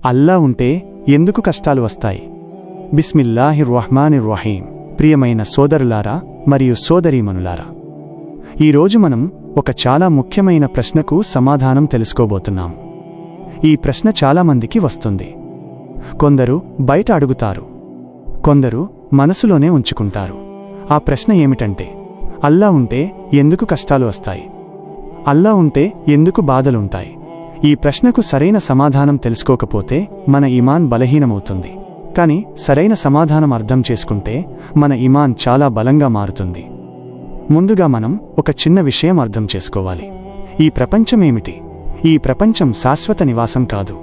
అల్లా ఉంటే ఎందుకు కష్టాలు వస్తాయి? బిస్మిల్లాహిర్రహ్మానిర్రహీం. ప్రియమైన సోదరులారా మరియు సోదరీమణులారా, ఈరోజు మనం ఒక చాలా ముఖ్యమైన ప్రశ్నకు సమాధానం తెలుసుకోబోతున్నాం. ఈ ప్రశ్న చాలామందికి వస్తుంది. కొందరు బయట అడుగుతారు, కొందరు మనసులోనే ఉంచుకుంటారు. ఆ ప్రశ్న ఏమిటంటే, అల్లా ఉంటే ఎందుకు కష్టాలు వస్తాయి? అల్లా ఉంటే ఎందుకు బాధలుంటాయి? ఈ ప్రశ్నకు సరైన సమాధానం తెలుసుకోకపోతే మన ఈమాన్ బలహీనమవుతుంది. కాని సరైన సమాధానం అర్థం చేసుకుంటే మన ఈమాన్ చాలా బలంగా మారుతుంది. ముందుగా మనం ఒక చిన్న విషయం అర్థం చేసుకోవాలి. ఈ ప్రపంచమేమిటి? ఈ ప్రపంచం శాశ్వత నివాసం కాదు.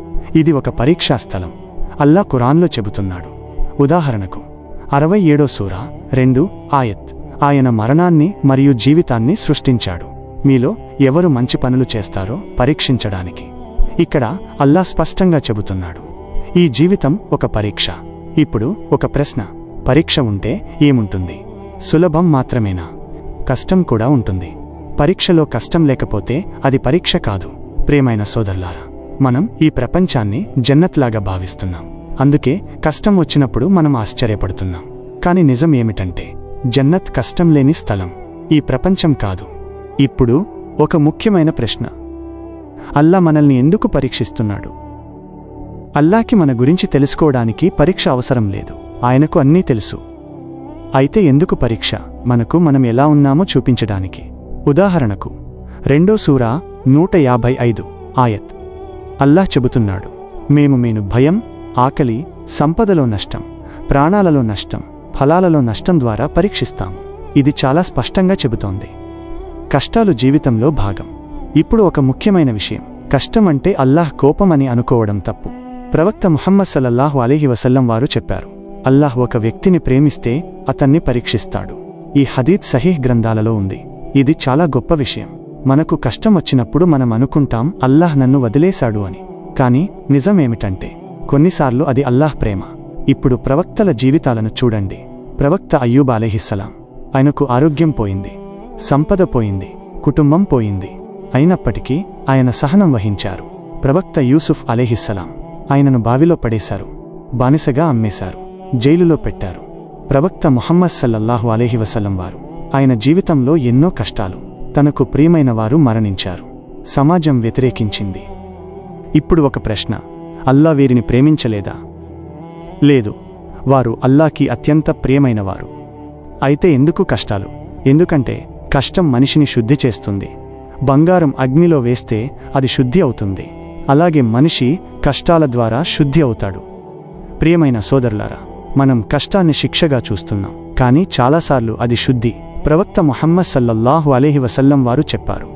ఇది ఒక పరీక్షా స్థలం. అల్లా ఖురాన్లో చెబుతున్నాడు. ఉదాహరణకు 67వ సూరా 2 ఆయత్, ఆయన మరణాన్ని మరియు జీవితాన్ని సృష్టించాడు, మీలో ఎవరు మంచి పనులు చేస్తారో పరీక్షించడానికి. ఇక్కడ అల్లా స్పష్టంగా చెబుతున్నాడు, ఈ జీవితం ఒక పరీక్ష. ఇప్పుడు ఒక ప్రశ్న, పరీక్ష ఉంటే ఏముంటుంది? సులభం మాత్రమేనా? కష్టం కూడా ఉంటుంది. పరీక్షలో కష్టం లేకపోతే అది పరీక్ష కాదు. ప్రియమైన సోదరులారా, మనం ఈ ప్రపంచాన్ని జన్నత్లాగా భావిస్తున్నాం. అందుకే కష్టం వచ్చినప్పుడు మనం ఆశ్చర్యపడుతున్నాం. కాని నిజం ఏమిటంటే, జన్నత్ కష్టం లేని స్థలం, ఈ ప్రపంచం కాదు. ఇప్పుడు ఒక ముఖ్యమైన ప్రశ్న, అల్లా మనల్ని ఎందుకు పరీక్షిస్తున్నాడు? అల్లాకి మన గురించి తెలుసుకోవడానికి పరీక్ష అవసరం లేదు. ఆయనకు అన్నీ తెలుసు. అయితే ఎందుకు పరీక్ష? మనం ఎలా ఉన్నామో చూపించడానికి. ఉదాహరణకు 2వ సూరా 155 ఆయత్, అల్లాహ్ చెబుతున్నాడు, మేము భయం, ఆకలి, సంపదలో నష్టం, ప్రాణాలలో నష్టం, ఫలాలలో నష్టం ద్వారా పరీక్షిస్తాము. ఇది చాలా స్పష్టంగా చెబుతోంది. కష్టాలు జీవితంలో భాగం. ఇప్పుడు ఒక ముఖ్యమైన విషయం, కష్టం అంటే అల్లాహ్ కోపం అని అనుకోవడం తప్పు. ప్రవక్త ముహమ్మద్ సల్లల్లాహు అలైహి వసల్లం వారు చెప్పారు, అల్లాహ్ ఒక వ్యక్తిని ప్రేమిస్తే అతన్ని పరీక్షిస్తాడు. ఈ హదీత్ సహీహ్ గ్రంథాలలో ఉంది. ఇది చాలా గొప్ప విషయం. మనకు కష్టం వచ్చినప్పుడు మనం అనుకుంటాం అల్లాహ్ నన్ను వదిలేశాడు అని. కాని నిజమేమిటంటే, కొన్నిసార్లు అది అల్లాహ్ ప్రేమ. ఇప్పుడు ప్రవక్తల జీవితాలను చూడండి. ప్రవక్త అయ్యూబ్ అలైహిస్సలాం, ఆయనకు ఆరోగ్యం పోయింది, సంపద పోయింది, కుటుంబం పోయింది. అయినప్పటికీ ఆయన సహనం వహించారు. ప్రవక్త యూసుఫ్ అలైహిస్సలాం, ఆయనను బావిలో పడేశారు, బానిసగా అమ్మేశారు, జైలులో పెట్టారు. ప్రవక్త ముహమ్మద్ సల్లల్లాహు అలైహి వసల్లం వారు, ఆయన జీవితంలో ఎన్నో కష్టాలు, తనకు ప్రియమైన వారు మరణించారు, సమాజం వ్యతిరేకించింది. ఇప్పుడు ఒక ప్రశ్న, అల్లా వీరిని ప్రేమించలేదా? లేదు, వారు అల్లాకి అత్యంత ప్రియమైనవారు. అయితే ఎందుకు కష్టాలు? ఎందుకంటే కష్టం మనిషిని శుద్ధి చేస్తుంది. బంగారం అగ్నిలో వేస్తే అది శుద్ధి అవుతుంది. అలాగే మనిషి కష్టాల ద్వారా శుద్ధి అవుతాడు. ప్రియమైన సోదరులారా, మనం కష్టాన్ని శిక్షగా చూస్తున్నాం, కానీ చాలాసార్లు అది శుద్ధి. ప్రవక్త ముహమ్మద్ సల్లల్లాహు అలైహి వసల్లం వారు చెప్పారు,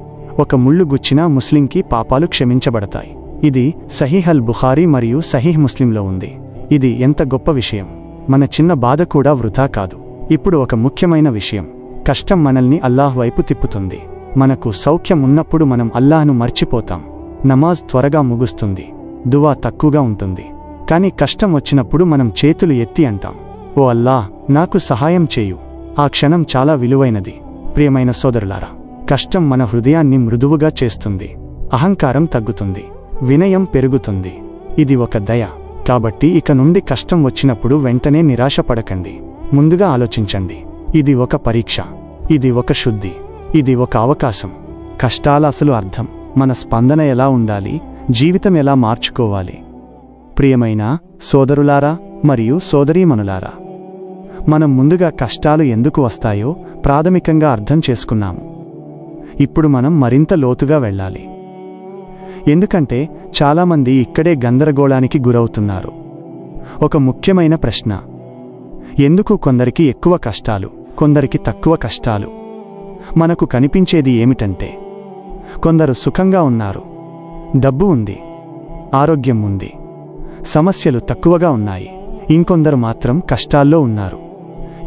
ఒక ముళ్ళు గుచ్చినా ముస్లింకి పాపాలు క్షమించబడతాయి. ఇది సహీహ్ అల్ బుఖారీ మరియు సహీహ్ ముస్లింలో ఉంది. ఇది ఎంత గొప్ప విషయం! మన చిన్న బాధ కూడా వృధా కాదు. ఇప్పుడు ఒక ముఖ్యమైన విషయం, కష్టం మనల్ని అల్లాహ్ వైపు తిప్పుతుంది. మనకు సౌఖ్యం ఉన్నప్పుడు మనం అల్లాహ్ను మర్చిపోతాం. నమాజ్ త్వరగా ముగుస్తుంది, దువా తక్కువగా ఉంటుంది. కాని కష్టం వచ్చినప్పుడు మనం చేతులు ఎత్తి అంటాం, ఓ అల్లాహ్, నాకు సహాయం చేయు. ఆ క్షణం చాలా విలువైనది. ప్రియమైన సోదరులారా, కష్టం మన హృదయాన్ని మృదువుగా చేస్తుంది. అహంకారం తగ్గుతుంది, వినయం పెరుగుతుంది. ఇది ఒక దయ. కాబట్టి ఇక నుండి కష్టం వచ్చినప్పుడు వెంటనే నిరాశపడకండి. ముందుగా ఆలోచించండి, ఇది ఒక పరీక్ష, ఇది ఒక శుద్ధి, ఇది ఒక అవకాశం. కష్టాల అసలు అర్థం, మన స్పందన ఎలా ఉండాలి, జీవితం ఎలా మార్చుకోవాలి. ప్రియమైన సోదరులారా మరియు సోదరీమణులారా, మనం ముందుగా కష్టాలు ఎందుకు వస్తాయో ప్రాథమికంగా అర్థం చేసుకున్నాము. ఇప్పుడు మనం మరింత లోతుగా వెళ్ళాలి. ఎందుకంటే చాలామంది ఇక్కడే గందరగోళానికి గురవుతున్నారు. ఒక ముఖ్యమైన ప్రశ్న, ఎందుకు కొందరికి ఎక్కువ కష్టాలు, కొందరికి తక్కువ కష్టాలు? మనకు కనిపించేది ఏమిటంటే, కొందరు సుఖంగా ఉన్నారు, డబ్బు ఉంది, ఆరోగ్యం ఉంది, సమస్యలు తక్కువగా ఉన్నాయి. ఇంకొందరు మాత్రం కష్టాల్లో ఉన్నారు.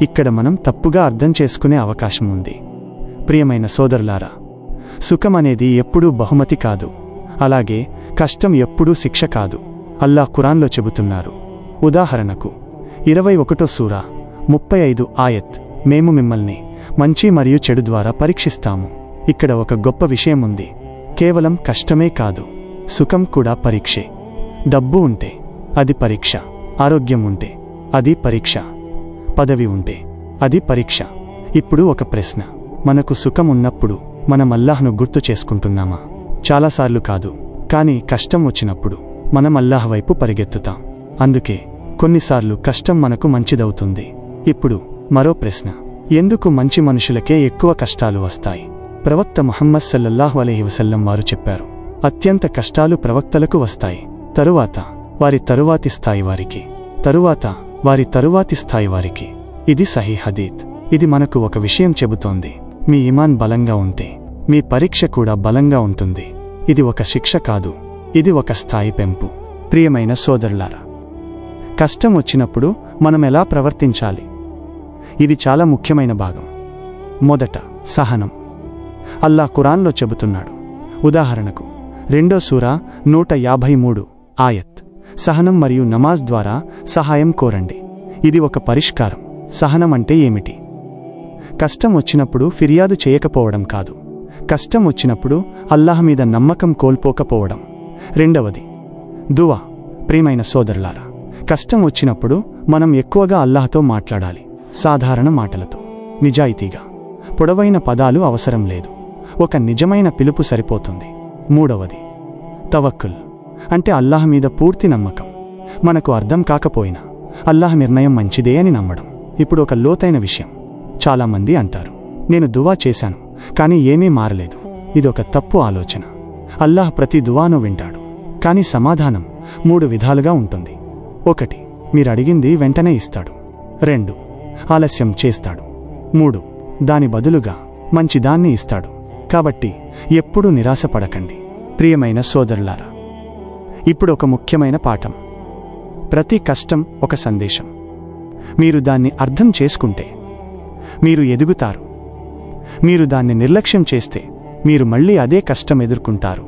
ఇక్కడ మనం తప్పుగా అర్థం చేసుకునే అవకాశం ఉంది. ప్రియమైన సోదరులారా, సుఖమనేది ఎప్పుడూ బహుమతి కాదు, అలాగే కష్టం ఎప్పుడూ శిక్ష కాదు. అల్లాహ్ ఖురాన్లో చెబుతున్నారు. ఉదాహరణకు 21వ సూరా 35 ఆయత్, మేము మిమ్మల్ని మంచి మరియు చెడు ద్వారా పరీక్షిస్తాము. ఇక్కడ ఒక గొప్ప విషయం ఉంది. కేవలం కష్టమే కాదు, సుఖం కూడా పరీక్షే. డబ్బు ఉంటే, అది పరీక్ష. ఆరోగ్యం ఉంటే అది పరీక్ష. పదవి ఉంటే అది పరీక్ష. ఇప్పుడు ఒక ప్రశ్న: మనకు సుఖం ఉన్నప్పుడు మనం అల్లాహ్ను గుర్తు చేసుకుంటున్నామా? చాలాసార్లు కాదు. కానీ కష్టం వచ్చినప్పుడు మనం అల్లాహ్ వైపు పరిగెత్తుతాం. అందుకే కొన్నిసార్లు కష్టం మనకు మంచిదవుతుంది. ఇప్పుడు మరో ప్రశ్న: ఎందుకు మంచి మనుషులకే ఎక్కువ కష్టాలు వస్తాయి? ప్రవక్త ముహమ్మద్ సల్లల్లాహు అలైహి వసల్లం వారు చెప్పారు, అత్యంత కష్టాలు ప్రవక్తలకు వస్తాయి, తరువాత వారి తరువాతి స్థాయి వారికి, తరువాత వారి తరువాతి స్థాయి వారికి. ఇది సహీహ్ హదీత్. ఇది మనకు ఒక విషయం చెబుతోంది: మీ ఈమాన్ బలంగా ఉంటే మీ పరీక్ష కూడా బలంగా ఉంటుంది. ఇది ఒక శిక్ష కాదు, ఇది ఒక స్థాయి పెంపు. ప్రియమైన సోదరులారా, కష్టం వచ్చినప్పుడు మనం ఎలా ప్రవర్తించాలి? ఇది చాలా ముఖ్యమైన భాగం. మొదట, సహనం. అల్లాహ్ ఖురాన్లో చెబుతున్నాడు. ఉదాహరణకు 2వ సూరా 153 ఆయత్: సహనం మరియు నమాజ్ ద్వారా సహాయం కోరండి. ఇది ఒక పరిష్కారం. సహనం అంటే ఏమిటి? కష్టం వచ్చినప్పుడు ఫిర్యాదు చేయకపోవడం కాదు. కష్టం వచ్చినప్పుడు అల్లాహ్ మీద నమ్మకం కోల్పోకపోవడం. రెండవది, దువా. ప్రియమైన సోదరులారా, కష్టం వచ్చినప్పుడు మనం ఎక్కువగా అల్లాహ్తో మాట్లాడాలి. సాధారణ మాటలతో, నిజాయితీగా. పొడవైన పదాలు అవసరం లేదు. ఒక నిజమైన పిలుపు సరిపోతుంది. మూడవది, తవక్కుల్. అంటే అల్లాహ్ మీద పూర్తి నమ్మకం. మనకు అర్థం కాకపోయినా అల్లాహ్ నిర్ణయం మంచిదే అని నమ్మడం. ఇప్పుడు ఒక లోతైన విషయం. చాలామంది అంటారు, నేను దువా చేశాను కానీ ఏమీ మారలేదు. ఇదొక తప్పు ఆలోచన. అల్లాహ్ ప్రతి దువాను వింటాడు, కానీ సమాధానం 3 విధాలుగా ఉంటుంది. 1, మీరు అడిగింది వెంటనే ఇస్తాడు. 2, ఆలస్యం చేస్తాడు. 3, దాని బదులుగా మంచిదాన్ని ఇస్తాడు. కాబట్టి ఎప్పుడూ నిరాశపడకండి. ప్రియమైన సోదరులారా, ఇప్పుడు ఒక ముఖ్యమైన పాఠం. ప్రతి కష్టం ఒక సందేశం. మీరు దాన్ని అర్థం చేసుకుంటే మీరు ఎదుగుతారు. మీరు దాన్ని నిర్లక్ష్యం చేస్తే మీరు మళ్ళీ అదే కష్టం ఎదుర్కొంటారు.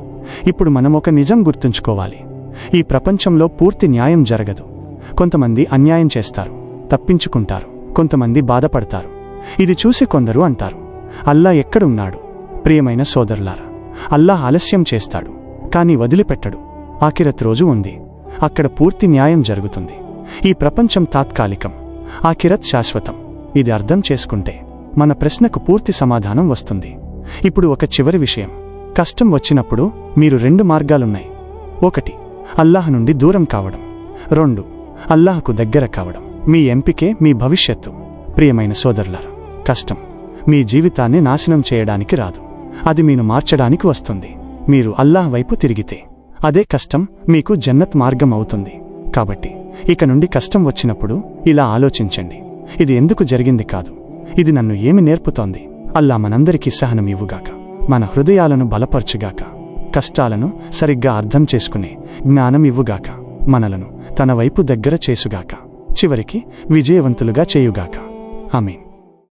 ఇప్పుడు మనం ఒక నిజం గుర్తుంచుకోవాలి: ఈ ప్రపంచంలో పూర్తి న్యాయం జరగదు. కొంతమంది అన్యాయం చేస్తారు, తప్పించుకుంటారు. కొంతమంది బాధపడతారు. ఇది చూసి కొందరు అంటారు, అల్లాహ్ ఎక్కడున్నాడు? ప్రియమైన సోదరులారా, అల్లాహ్ ఆలస్యం చేస్తాడు కానీ వదిలిపెట్టడు. ఆఖిరత్ రోజు ఉంది. అక్కడ పూర్తి న్యాయం జరుగుతుంది. ఈ ప్రపంచం తాత్కాలికం, ఆఖిరత్ శాశ్వతం. ఇది అర్థం చేసుకుంటే మన ప్రశ్నకు పూర్తి సమాధానం వస్తుంది. ఇప్పుడు ఒక చివరి విషయం. కష్టం వచ్చినప్పుడు మీరు 2 మార్గాలున్నాయి. 1, అల్లాహ్ నుండి దూరం కావడం. 2, అల్లాహ్కు దగ్గర కావడం. మీ ఎంపికే మీ భవిష్యత్తు. ప్రియమైన సోదరులారా, కష్టం మీ జీవితాన్ని నాశనం చేయడానికి రాదు. అది మీను మార్చడానికి వస్తుంది. మీరు అల్లాహ్ వైపు తిరిగితే అదే కష్టం మీకు జన్నత్ మార్గం అవుతుంది. కాబట్టి ఇక నుండి కష్టం వచ్చినప్పుడు ఇలా ఆలోచించండి: ఇది ఎందుకు జరిగింది కాదు, ఇది నన్ను ఏమి నేర్పుతోంది? అల్లాహ్ మనందరికీ సహనం ఇవ్వుగాక, మన హృదయాలను బలపరచుగాక, కష్టాలను సరిగ్గా అర్థం చేసుకునే జ్ఞానం ఇవ్వుగాక, మనలను తన వైపు దగ్గర చేసుగాక, చివరికి విజయవంతులుగా చేయుగాక. ఆమీన్.